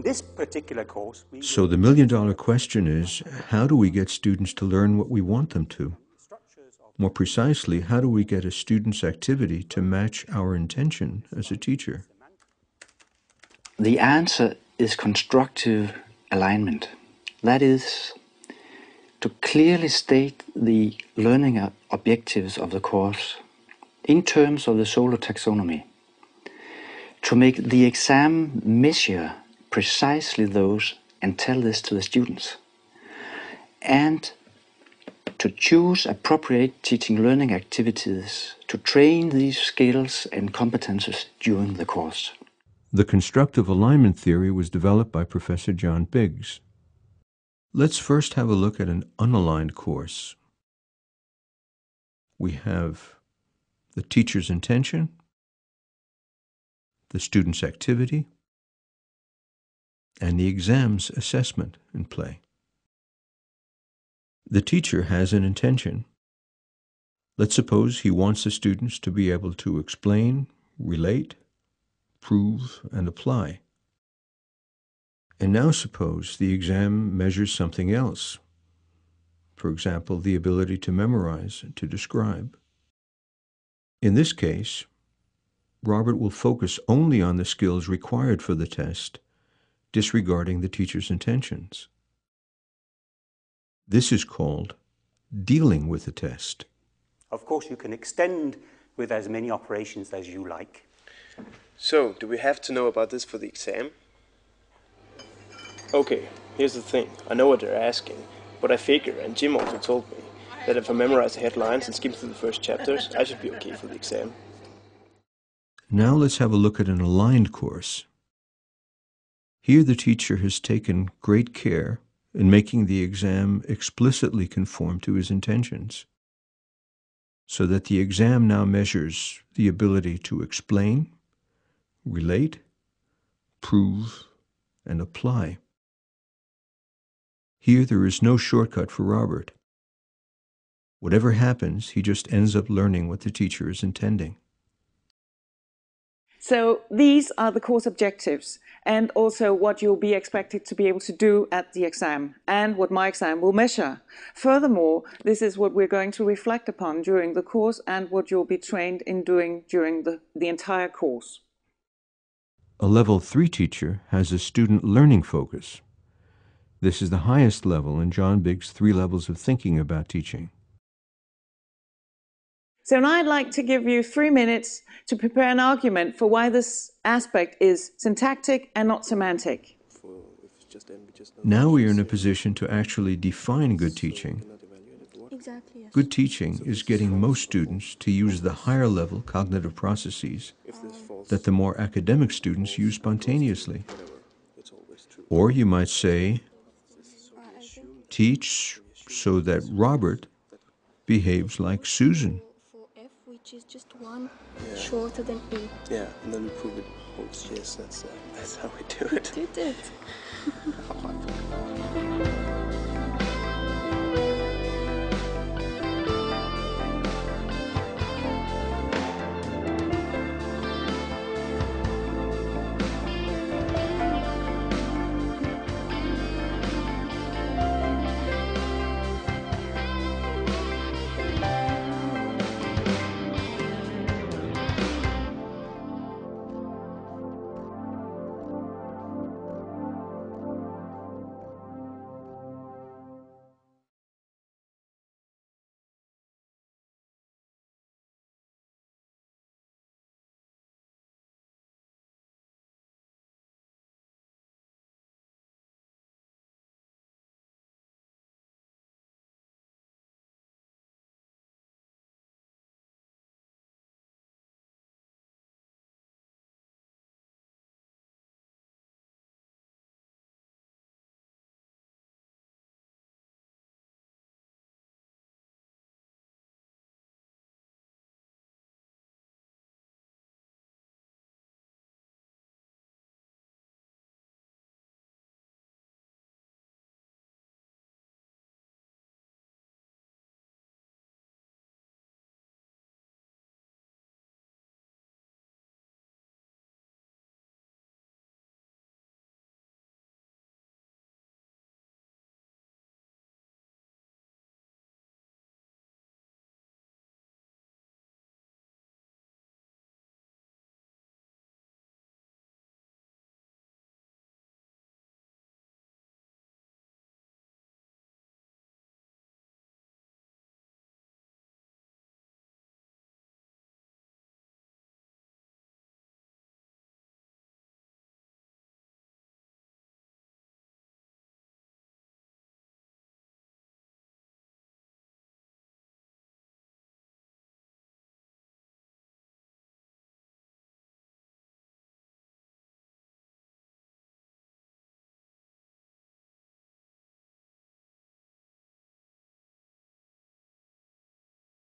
in this particular course, So the million-dollar question is, how do we get students to learn what we want them to? More precisely, how do we get a student's activity to match our intention as a teacher? The answer is constructive alignment. That is, to clearly state the learning objectives of the course in terms of the solar taxonomy, to make the exam measure precisely those and tell this to the students, and to choose appropriate teaching learning activities to train these skills and competences during the course. The constructive alignment theory was developed by Professor John Biggs. Let's first have a look at an unaligned course. We have the teacher's intention, the student's activity, and the exam's assessment in play. The teacher has an intention. Let's suppose he wants the students to be able to explain, relate, prove, and apply. And now suppose the exam measures something else. For example, the ability to memorize and to describe. In this case, Robert will focus only on the skills required for the test, disregarding the teacher's intentions. This is called dealing with the test. Of course, you can extend with as many operations as you like. So, do we have to know about this for the exam? Okay, here's the thing. I know what they're asking, but I figure, and Jim also told me, that if I memorize the headlines and skim through the first chapters, I should be okay for the exam. Now let's have a look at an aligned course. Here the teacher has taken great care in making the exam explicitly conform to his intentions, so that the exam now measures the ability to explain, relate, prove, and apply. Here there is no shortcut for Robert. Whatever happens, he just ends up learning what the teacher is intending. So these are the course objectives, and also what you'll be expected to be able to do at the exam, and what my exam will measure. Furthermore, this is what we're going to reflect upon during the course, and what you'll be trained in doing during the entire course. A Level 3 teacher has a student learning focus. This is the highest level in John Biggs' 3 levels of thinking about teaching. So now I'd like to give you 3 minutes to prepare an argument for why this aspect is syntactic and not semantic. Now we are in a position to actually define good teaching. Exactly, yes. Good teaching is getting most students to use the higher level cognitive processes that the more academic students use spontaneously. Or you might say, teach so that Robert behaves like Susan. For F, which is just one shorter than E. Yeah, and then we prove it holds. Yes, that's how we do it. You did it.